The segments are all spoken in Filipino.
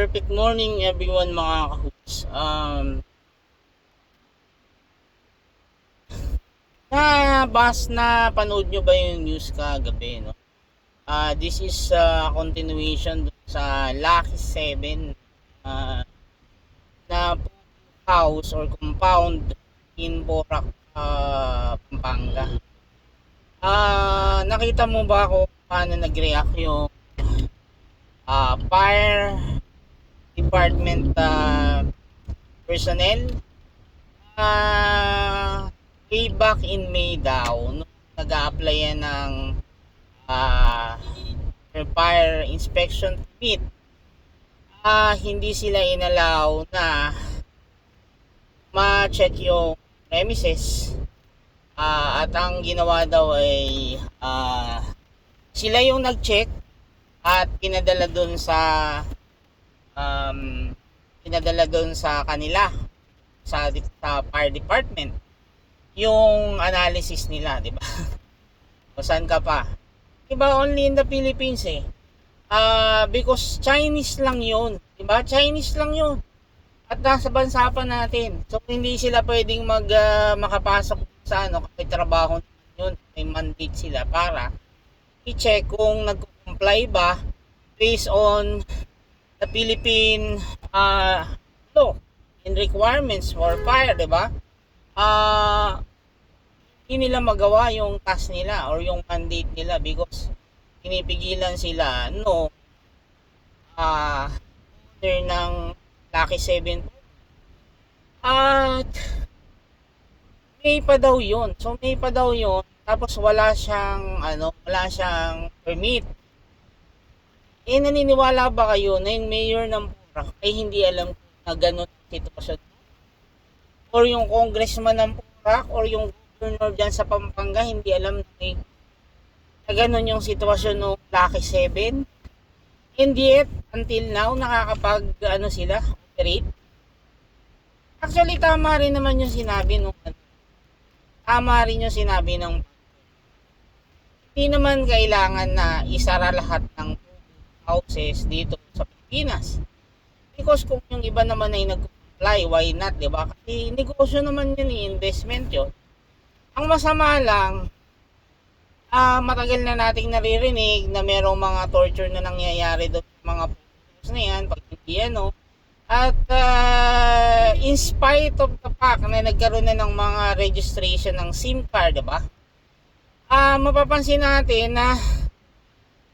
Perfect morning everyone mga kahoots. Na panood nyo ba yung news kagabi, no? This is continuation dun sa Lucky 7 uh, na house or compound in Borac, Pampanga. Nakita mo ba kung paano nag-react yung fire department personnel? Way back in May daw, nung nag-a-apply yan ng ah, fire inspection permit, hindi sila inalaw na ma-check yung premises. At ang ginawa daw ay sila yung nag-check at um, pinadala dun sa kanila sa fire department yung analysis nila, di ba? O saan ka pa? Diba only in the Philippines eh. Because Chinese lang yun. Diba? Chinese lang yun. At nasa bansa pa natin. So hindi sila pwedeng makapasok sa ano kasi trabaho yun. May mandate sila para i-check kung nag-comply ba based on the Philippine law and requirements for fire, diba? Hindi nila magawa yung task nila or yung mandate nila because pinipigilan sila owner ng Lucky 7 at May pa daw yun. So May pa daw yun tapos wala siyang permit. Naniniwala ba kayo na yung mayor ng Porac ay hindi alam na ganun ang sitwasyon? Or yung congressman ng Porac or yung governor dyan sa Pampanga hindi alam na ganun yung sitwasyon ng Lucky 7? And yet, until now, sila, operate. Actually, tama rin naman yung sinabi tama rin yung sinabi ng hindi naman kailangan na isara lahat ng houses dito sa Pilipinas. Because kung yung iba naman ay nag-comply, why not, di ba? Kasi negosyo naman yun, investment yun. Ang masama lang, matagal na nating naririnig na merong mga torture na nangyayari doon sa mga photos na yan, pag hindi At in spite of the fact na nagkaroon na ng mga registration ng SIM card, diba? Mapapansin natin na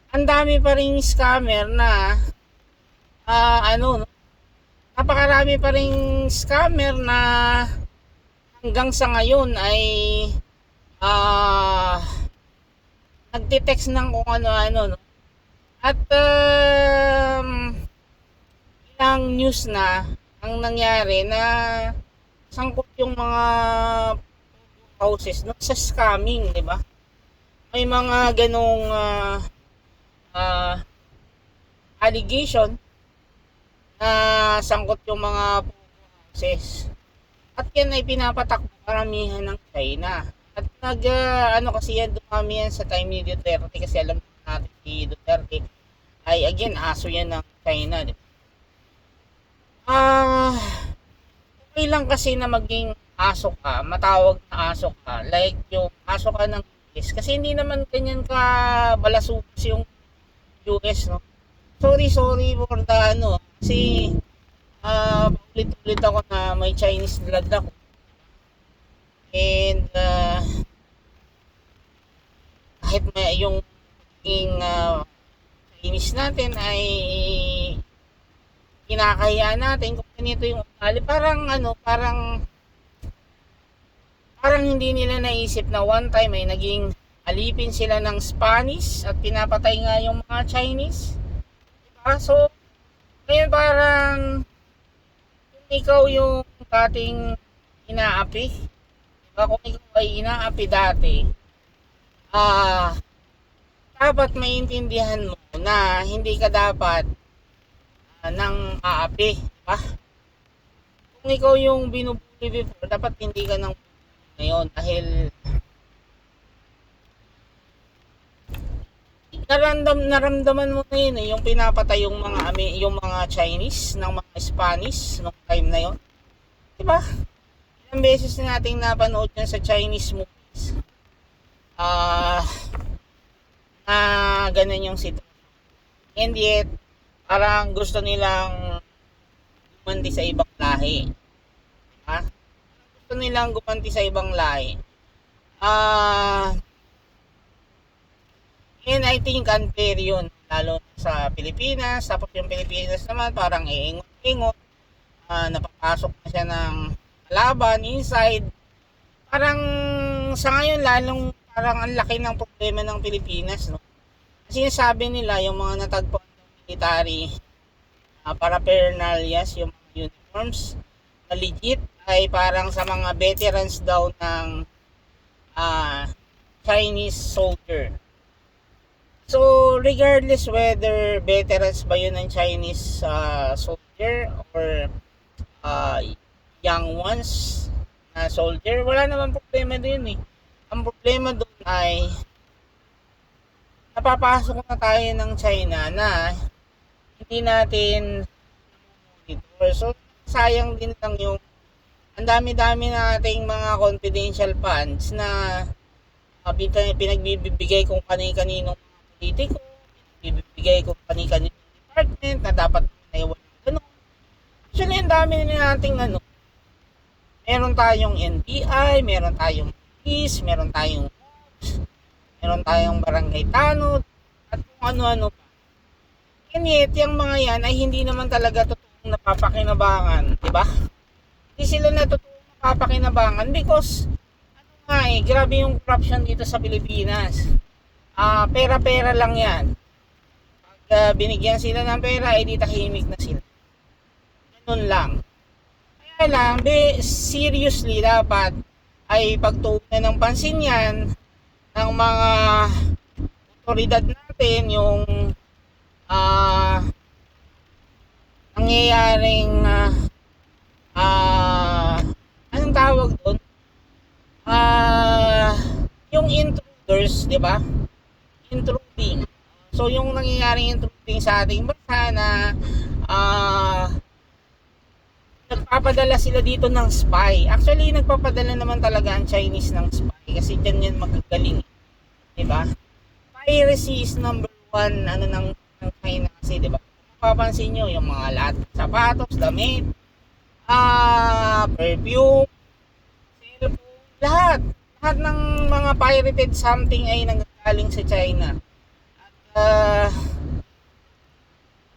ang dami pa ring scammer na napakarami pa ring scammer na hanggang sa ngayon ay nagte-text ng kung ano-ano, no? At ilang news na ang nangyari na sangkot yung mga houses no sa scamming, 'di ba? May mga ganong allegation na sangkot yung mga houses. At yan ay pinapatakbo karamihan ng China. At kasi yan, dumami yan sa time ni Duterte kasi alam natin si Duterte ay again, aso yan ng China. Diba? Okay lang kasi na maging aso ka, matawag na aso ka, like yung aso ka ng US. Kasi hindi naman ganyan ka balasubos yung US, no? Sorry for the kasi ulit-ulit ako na may Chinese blood ako. And kahit may yung Chinese natin ay kinakahiya natin kung ganito yung ugali. Parang hindi nila naisip na one time ay naging alipin sila ng Spanish at pinapatay nga yung mga Chinese. Diba? So, ngayon parang kung ikaw yung dating inaapi, diba? Kung ikaw ay inaapi dati, dapat maintindihan mo na hindi ka dapat ng aapi, diba? Kung ikaw yung binubuli before, dapat hindi ka nang ngayon dahil naramdaman mo na yun eh, yung pinapatay yung mga Chinese ng mga Spanish nung time na yun. Diba? Ilang beses na nating napanood yan sa Chinese movies. Na ganun yung sitwasyon. And yet, parang gusto nilang gumanti sa ibang lahi. Diba? Gusto nilang gumanti sa ibang lahi. And I think unfair yun, lalo sa Pilipinas. Tapos yung Pilipinas naman parang iingot-ingot, napapasok na siya ng laban inside. Parang sa ngayon lalong parang ang laki ng problema ng Pilipinas, no? Kasi sabi nila yung mga natagpuan ng military paraphernalias, yung mga uniforms na legit ay parang sa mga veterans daw ng Chinese soldier. So, regardless whether veterans ba yun ng Chinese soldier or young ones na soldier, wala naman problema din eh. Ang problema doon ay napapasok na tayo ng China na hindi natin monitor. So, sayang din lang yung ang dami-dami nating mga confidential funds na pinagbibigay kung kani-kaninong politiko, bibigay ko kani-kanino department na dapat naiwan ng ganun. Actually, ang dami na nating meron tayong NBI, meron tayong police, meron tayong cops, meron tayong barangay tanod, at kung ano-ano pa. And yet, yung mga yan ay hindi naman talaga totoong napapakinabangan, di ba? Hindi sila na totoong napapakinabangan because grabe yung corruption dito sa Pilipinas. Pera-pera lang yan. Pag binigyan sila ng pera, di tahimik na sila. Ganun lang. Kaya lang, seriously dapat ay pagtuunan ng pansin yan ng mga otoridad natin yung nangyayaring anong tawag doon? Yung intruders, di ba? Intruding. So, yung nangyayaring intruding sa ating bansa na nagpapadala sila dito ng spy. Actually, nagpapadala naman talaga ang Chinese ng spy kasi dyan yan magagaling. Diba? Piracy is number one ng China kasi, diba? Mapapansin nyo, yung mga lahat ng sapatos, damit, perfume, cellphone, lahat ng mga pirated something ay nanggagaling sa China. At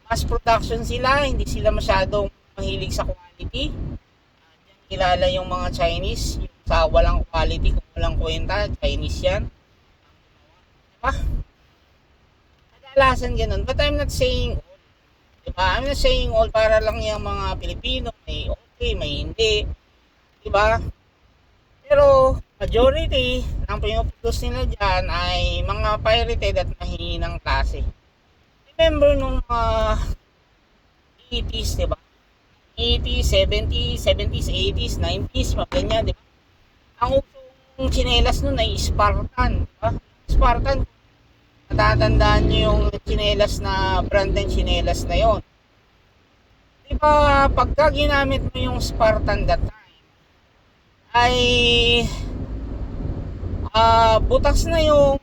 mass production sila, hindi sila masyadong mahilig sa quality. Kilala yung mga Chinese yung sa walang quality, kung walang kwenta, Chinese yan. Diba? Kadalasan ganun. But I'm not saying all. Diba? I'm not saying all para lang yung mga Pilipino may okay, may hindi. Diba? Pero majority ng pinuputos nila dyan ay mga pirated at mahihinang klase. Remember nung 80s, diba? 80s, 70s, 70s, 80s, 90s, mga ganyan, diba? Ang usong tsinelas nun ay Spartan, diba? Spartan, natatandaan nyo yung tsinelas na brand ng tsinelas na yon. Diba, pagka ginamit mo yung Spartan that time, ay butas na yung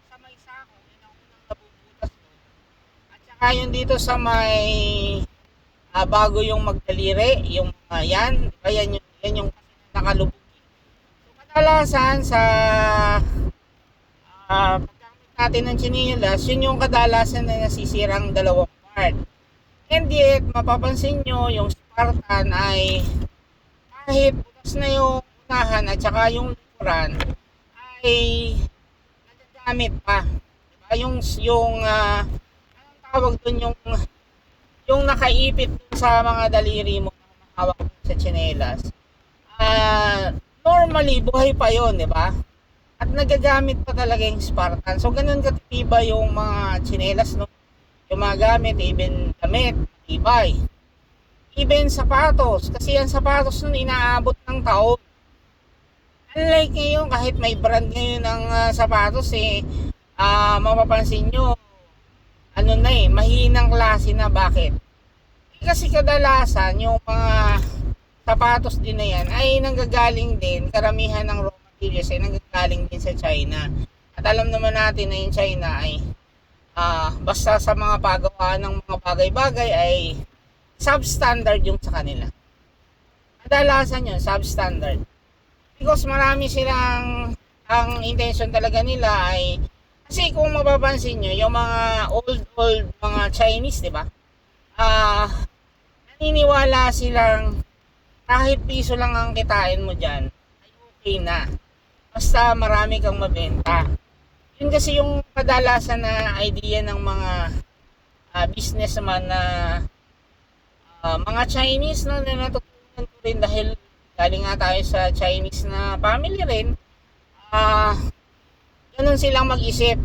sa may sako, yun ang unang nabubutas doon. At saka yun dito sa may bago yung magdaliri, yung yan, diba yan yung nakalubog. So kadalasan sa paggamit natin ng tsinelas, yun yung kadalasan na nasisirang dalawang part. And yet, mapapansin nyo, yung Spartan ay kahit butas na yung unahan at saka yung likuran ay nagagamit pa. Diba? Anong tawag dun, yung nakaipit sa mga daliri mo na hawak sa tsinelas. Normally, buhay pa yon, di ba? At nagagamit pa talaga yung Spartan. So, ganun katiba yung mga tsinelas, no? Yung mga gamit, even damit, tibay. Even sapatos, kasi ang sapatos nun inaabot ng taon. Unlike ngayon, kahit may brand ngayon ng sapatos, mapapansin nyo, ano na mahinang klase na. Bakit? Kasi kadalasan yung mga sapatos din na yan ay nanggagaling din, karamihan ng raw materials ay nanggagaling din sa China. At alam naman natin na yung China ay basta sa mga pagawaan ng mga bagay-bagay ay substandard yung sa kanila. Kadalasan yun, substandard. Because marami silang, ang intention talaga nila ay, kasi kung mapapansin nyo, yung mga old mga Chinese, di ba? Naniniwala silang kahit piso lang ang kitain mo dyan, ay okay na. Basta marami kang mabenta. Yun kasi yung kadalasan na idea ng mga businessman na mga Chinese na natutunan ko rin dahil galing nga tayo sa Chinese na family rin. Ganun silang mag-isip.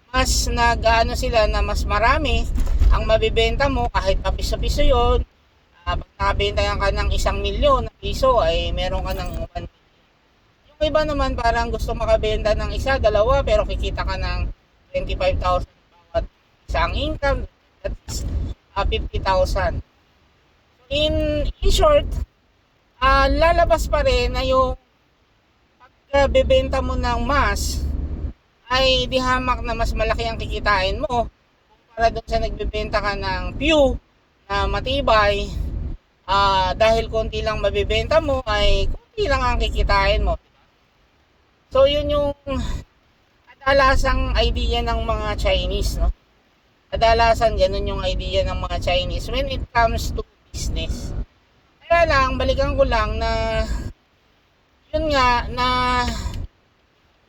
Mas nag-ano sila na mas marami ang mabibenta mo kahit pa piso-piso yun. Pag nakabenta ka ng 1,000,000 na piso ay meron ka ng 1 million. Yung iba naman parang gusto makabenta ng isa, dalawa pero kikita ka ng 25,000 bawat isang income. That's 50,000. In short, lalabas pa rin na yung pagbebenta mo ng mas ay di hamak na mas malaki ang kikitain mo kumpara doon sa nagbebenta ka ng few na matibay. Dahil konti lang mabibenta mo ay konti lang ang kikitain mo. So yun yung kadalasang idea ng mga Chinese, no? Kadalasan ganun yung idea ng mga Chinese when it comes to business. Kaya lang, balikan ko lang na yun nga na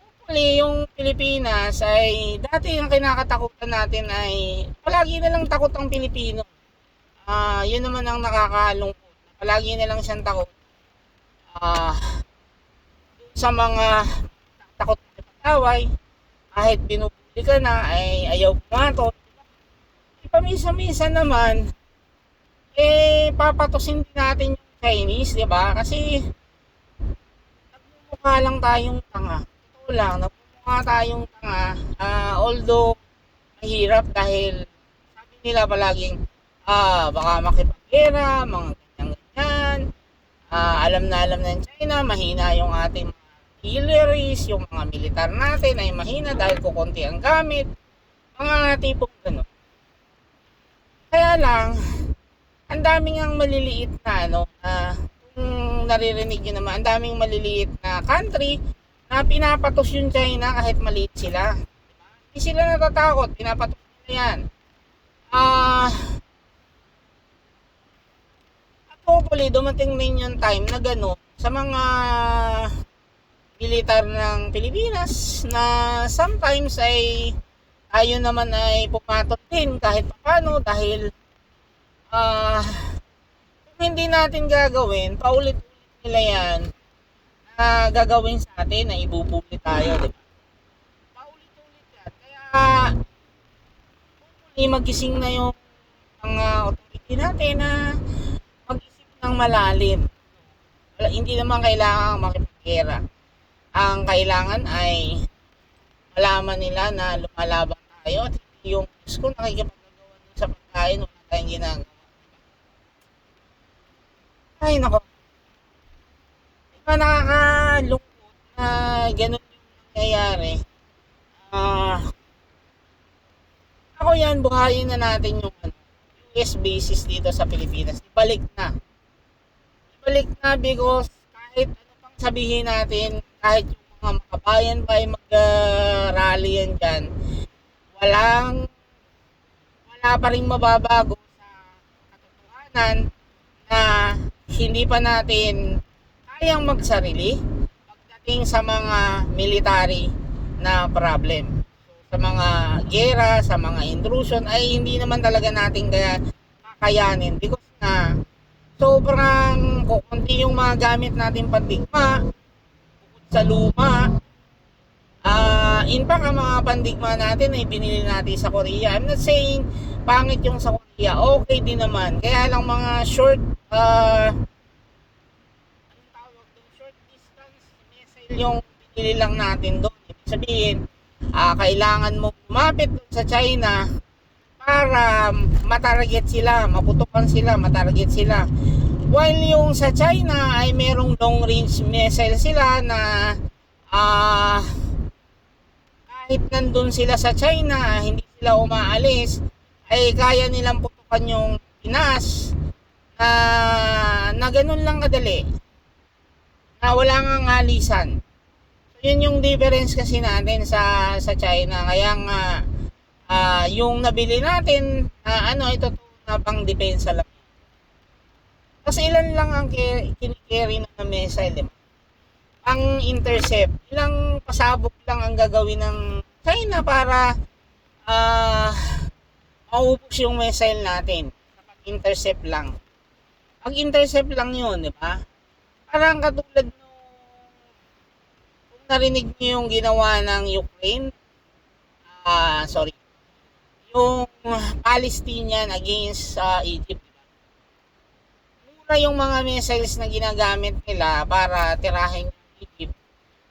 hopefully yung Pilipinas ay dati yung kinakatakutan natin ay palagi na lang takot ang Pilipino. Yun naman ang nakakalungkot. Palagi na lang siyang takot. Sa mga takot na pag-away, kahit binubuli ka na ay ayaw pumatot. Pamisa-misa naman papatusin din natin yung Chinese, di ba? Kasi nagmumukha lang tayong tanga. Totoo lang, nagmumukha tayong tanga. Although mahirap dahil sabi nila palaging baka makipaggera, mga ganyan-ganyan. Alam na ng China, mahina yung ating artilleries, yung mga militar natin ay mahina dahil kukunti ang gamit. Mga tipong gano'n. Kaya lang, ang daming ang maliliit na kung naririnig nyo naman, ang daming maliliit na country na pinapatos yung China kahit maliit sila. Hindi sila natatakot, pinapatos nila yan. At hopefully, dumating rin yung time na gano'n sa mga militar ng Pilipinas na sometimes ay tayo naman ay pumatot din kahit paano dahil kung hindi natin gagawin, paulit-ulit nila yan na gagawin sa atin na ibubuli tayo, diba? Paulit-ulit yan. Kaya magising na yung mga authority natin na mag-isip ng malalim. Hindi naman kailangan makipaggera. Ang kailangan ay malaman nila na lumalaban tayo at hindi yung gusto nakikipagagawa sa pagkain wala tayong ginagawa. Ay nako, diba nakakalungkot na ganun yung nangyayari. Ako yan, buhayin na natin yung US basis dito sa Pilipinas. Ibalik na because kahit ano pang sabihin natin, kahit yung mga makabayan pa ay mag-rally yan dyan, wala pa rin mababago sa katotohanan na hindi pa natin kayang magsarili pagdating sa mga military na problem. So, sa mga gera, sa mga intrusion ay hindi naman talaga natin kakayanin because na sobrang kukunti yung mga gamit natin pandigma sa luma. In fact, ang mga pandigma natin ay binili natin sa Korea. I'm not saying pangit yung sa Korea, okay din naman. Kaya lang mga short short distance missile yung binili lang natin doon. Ibig sabihin, kailangan mo lumapit sa China para matarget sila, maputukan sila, matarget sila. While yung sa China ay merong long range missile sila na ah, kahit nandun sila sa China, hindi sila umaalis, ay kaya nilang putukan yung Pinas na ganun lang kadali, na wala ngang alisan. So, yun yung difference kasi natin sa China. Kaya nga, yung nabili natin, ito na pang depensa lang. Kasi ilan lang ang kinikerry na missile, diba? Ang intercept, ilang pasabog lang ang gagawin ng China para maubos yung missile natin. Intercept lang. Pag intercept lang yun, di ba? Parang katulad nung kung narinig niyo yung ginawa ng Ukraine, sorry, yung Palestinian against Egypt. Mura yung mga missiles na ginagamit nila para tirahin yung Egypt.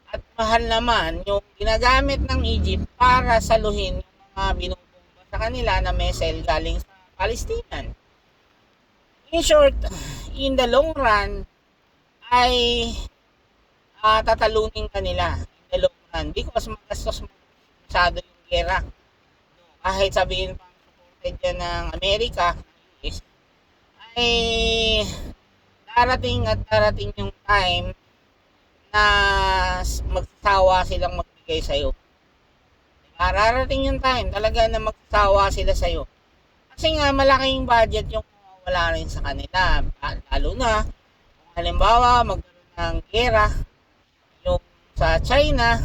At mahal naman yung ginagamit ng Egypt para saluhin yung mga binubomba sa kanila na missile galing sa Palestinian. In short, in the long run, ay tatalunin kanila in the long run because magastos masyado yung gera. Kahit sabihin pang supported yan ng Amerika, US, ay darating yung time na magsasawa silang magbigay sa'yo. Darating yung time talaga na magsasawa sila sa'yo. Kasi nga malaking budget yung wala rin sa kanila. Lalo na kung halimbawa magkaroon ng gera yung sa China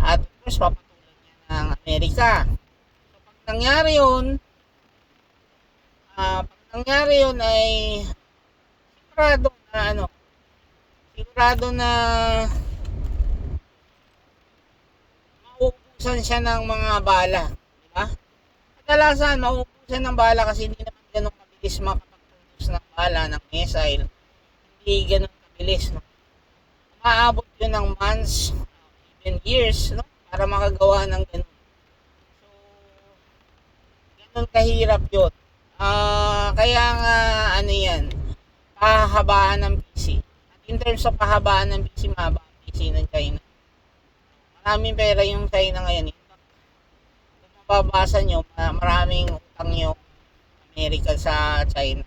at of course papatulan niya ng Amerika. So pag nangyari yun ay sigurado na mauubusan siya ng mga bala, di ba? Kadalasan mauubusan ng bala kasi hindi naman ganun kabilis makapag-produce ng bala ng missile. Hindi ganun kabilis, no? Maabot yun ng months, even years, no? Para makagawa ng ganun. So, ganun kahirap yun. Kaya nga, yan, pahabaan ng PC. At in terms of pahabaan ng PC, mahaba ang PC ng China. Maraming pera yung China ngayon. Kung mababasa nyo, maraming utang yung Amerika sa China.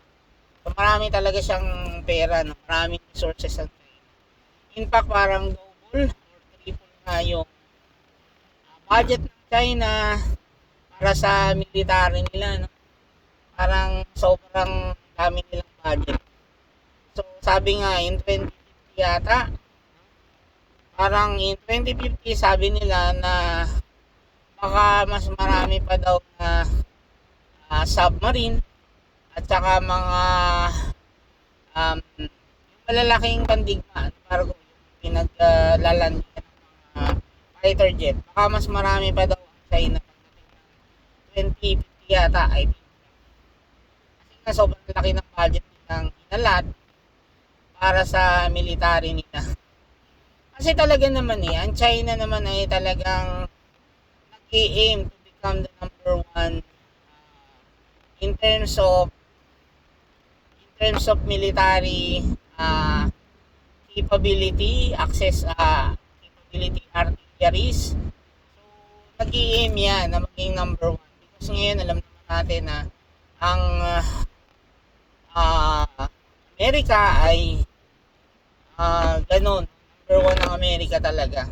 So, marami talaga siyang pera, no? Maraming resources sa China. In fact, parang double or triple na yung budget ng China para sa military nila, no? Parang sobrang dami nilang budget. So, sabi nga, in 2050 yata, parang in 2050, sabi nila na baka mas marami pa daw na submarine at saka mga malalaking pandigma para yung pinaglalandian ng fighter jet. Baka mas marami pa daw ang China pagdating ng 2050 yata, I think. Kasi sobrang laki ng budget nilang inalat para sa military nila. Kasi talaga naman ang China naman ay talagang nag-aim to become the number one in terms of military capability, capability artilleries. So, nag-aim yan na maging number one. Because ngayon, alam naman natin na ang Amerika ay ganun. Number one ng Amerika talaga.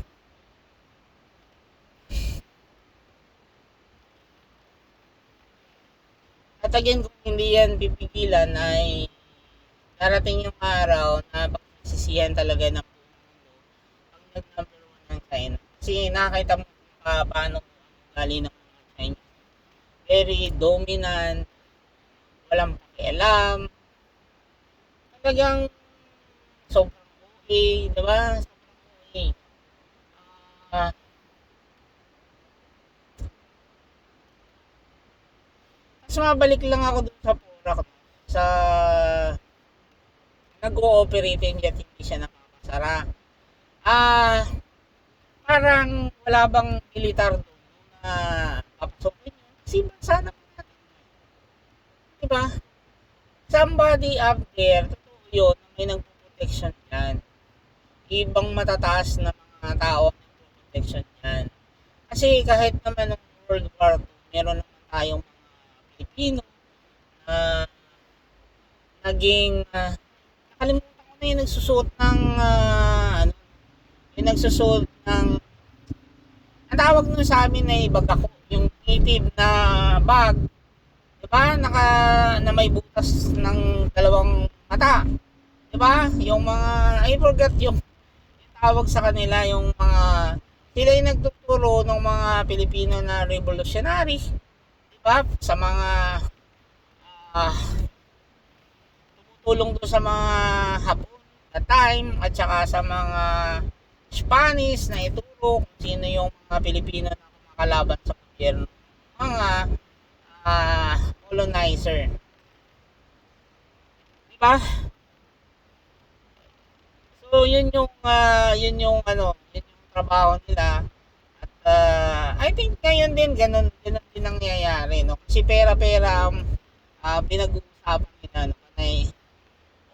At again, kung hindi yan pipigilan ay darating yung araw na pagsisisihan talaga ng buong mundo ang nag-number one ng China. Kasi nakakita mo paano ugali ng mga Chinese. Very dominant, walang pakialam, talagang sobrang okay, diba? Sobrang okay. Mas mabalik lang ako dun sa Porac, sa nag-ooperate yung jet, hindi siya nakakasara. parang wala bang militar doon na papasokin yun? Kasi bansa naman natin, di ba? Somebody up there, totoo yun, may nagpo-protection yan. Ibang matataas na mga tao ang nagpo-protection yan. Kasi kahit naman ng World War II, meron naman tayong mga Pilipino na naging, nakalimutan ko na yung nagsusuot ng, ano, yung nagsusuot ng, ang tawag nun sa amin ay bagako, yung native na bag, diba? Na may butas ng dalawang mata. Diba? Yung mga, I forgot yung tawag sa kanila, yung mga, sila yung nagtuturo ng mga Pilipino na revolutionary. Diba? Sa mga, uh, tumutulong doon sa mga Hapon at time, at saka sa mga Spanish na ituro kung sino yung mga Pilipino na kumakalaban sa gobyerno. Mga colonizer. Diba? So yun yung ano, yun yung trabaho nila. At I think ngayon din ganun din nangyayari, no? Kasi pera-pera ang pinag-uusapan nila, no? Ay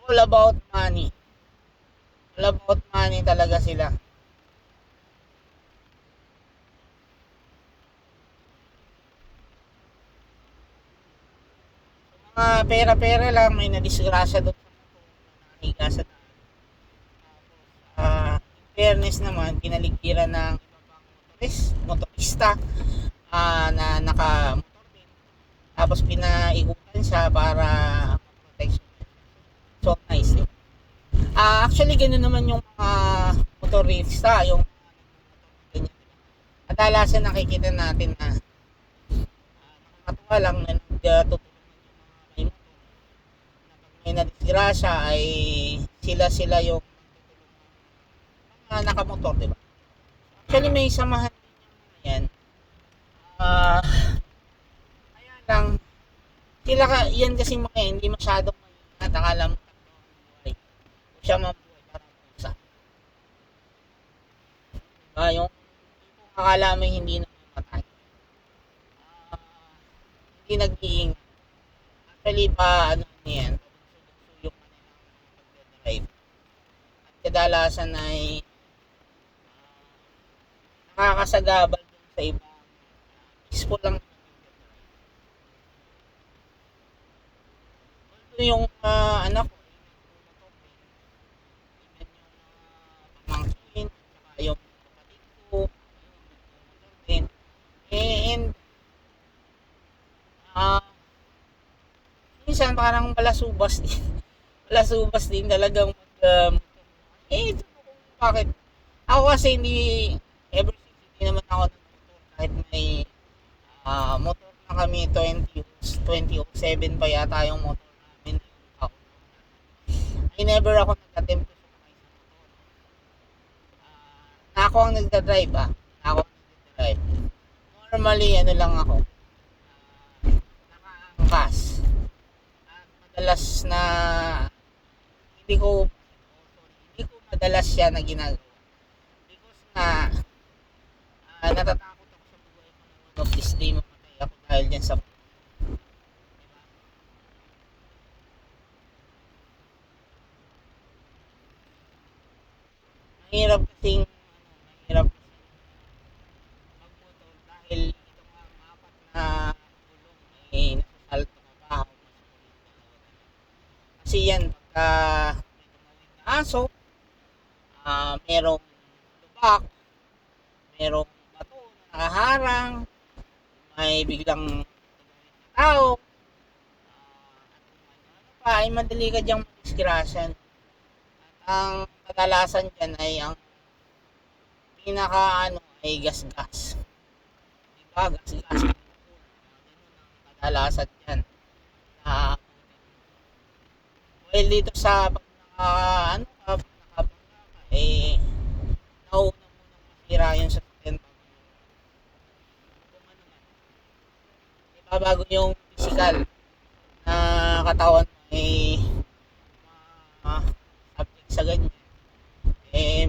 all about money. All about money talaga sila. Mga pera-pera lang, may nadisgrasya doon sa motor, nahiga sa daan. In fairness naman, pinaligiran ng motorista na naka-motor din. Tapos pinaikutan siya para protection. So nice. Actually, ganoon naman yung mga motorista, yung ganyan. Kadalasan nakikita natin na nakakatuwa lang na nagtutulungan yung mga may nadisgrasya ay sila yung mga nakamotor, di ba? Actually, may samahan din yung mga yan. Kaya lang, sila yan kasi mga hindi masyadong maingat. Akala mo buhay. Kung siya mabuhay, parang pusa. Yung akala mo hindi na mamatay. Hindi nag-iingat. Actually, ano yan, yung pagdadrive. At kadalasan ay nakakasagabal dun sa iba. Peaceful lang. Ito yung anak ko, pamangkin, at yung kapatid ko, din. And, minsan parang balasubas din. Balasubas din talagang ito kung bakit. Ako kasi hindi, ever since hindi naman ako nagmotor kahit may motor na kami 2007 pa yata yung motor namin. I never ako nag-attempt to sumakay sa motor. Na ako ang nagdadrive ako ang nagdadrive. Normally ano lang ako. Nakaangkas. At madalas na hindi ko madalas siya na ginagawa. Because na natatakot ako sa buhay ko na one of this day mamatay ako dahil dyan sa mahirap kasing mahirap magmotor dahil ito nga apat na gulong ay nasasalto ka ba o kasi yan pagka may tumawid na aso, merong lubak, merong bato na nakaharang, may biglang tao, ano pa, ay madali ka dyang madisgrasya. At ang kadalasan dyan ay ang pinaka ano ay gas-gas. Diba? Gas-gas. Ganun ang kadalasan dyan. Na, well, dito sa pag ano ka, nakabangga ka, nauna munang masira yung sasakyan kung ano man. Diba, bago yung physical na katawan ay subject sa ganyan,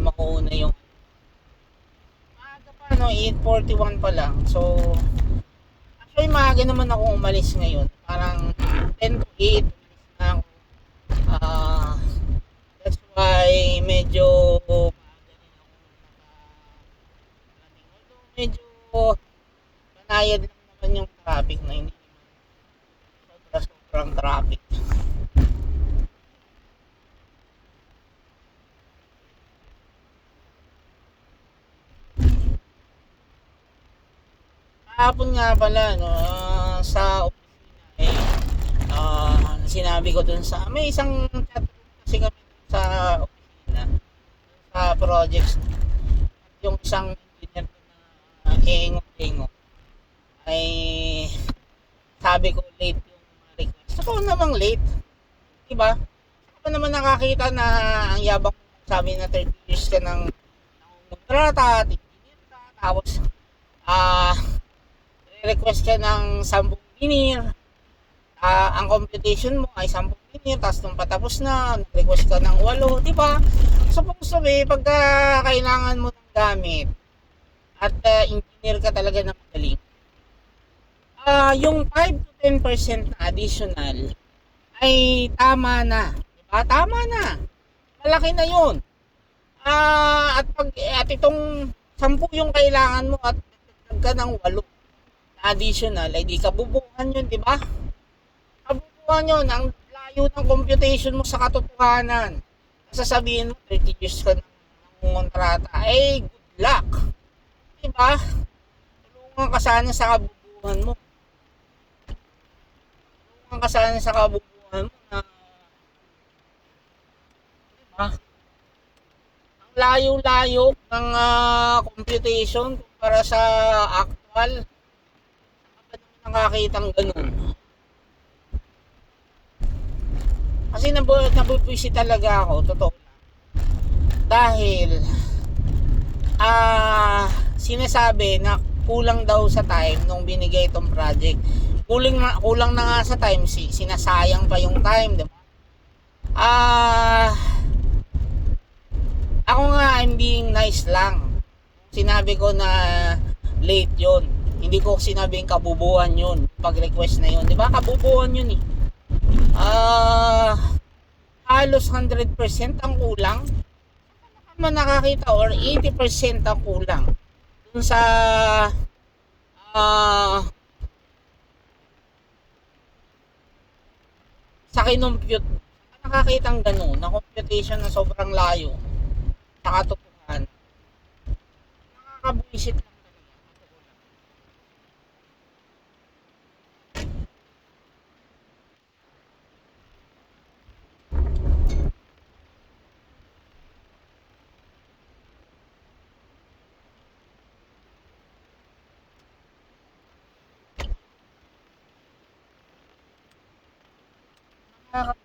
mauna yung 8:41 pa lang. So, actually maaga naman ako umalis ngayon. Parang 10 to 8 umalis na ako. Ah, that's why medyo maaga rin ako nakarating. Although medyo banayad lang naman yung traffic na hindi naman sobrang traffic. Kahapon nga pala, no, sa opisina, sinabi ko dun sa, may isang chat room kasi kami dun sa opisina, sa projects, yung isang engineer ko na engo ay sabi ko late yung request. Ako namang late, diba? Ako naman nakakita na ang yabang sabi na 30 years ka ng kontrata, engineer ka, tapos ah request ka ng 10 engineer, ang computation mo ay 10 engineer, tapos nung patapos na, request ka ng 8, di ba? Supposed to be, pagka kailangan mo ng gamit, at engineer ka talaga na magaling, yung 5 to 10% na additional, ay tama na. Di ba? Tama na. Malaki na yun. At itong 10 yung kailangan mo at dagdag ka ng 8 additional, ay di kabubuhan yun, di ba? Kabubuhan yun, ang layo ng computation mo sa katotohanan. Sasabihin mo, 30 years ka ng kontrata, eh, good luck. Di ba? Tulungan ka sana sa kabubuhan mo. Tulungan ka sana sa kabubuhan mo na, di ba? Ang layo-layo ng computation para sa actual. Saan ka naman nakakitang ganun? Kasi nabubwisit talaga ako, totoo lang. Dahil, sinasabi na kulang daw sa time nung binigay itong project. Kulang na nga sa time, sinasayang pa yung time, diba? Ako nga, I'm being nice lang. Sinabi ko na late yon. Hindi ko sinabing kabubuhan yun. Pag-request na yun, diba? Kabubuhan yun eh. Halos 100% ang kulang. Saan man nakakita or 80% ang kulang dun sa kinumpute. Nakakita ang ganun na computation na sobrang layo sa katotohanan. Nakakabuisit lang talaga. Nakakabuisit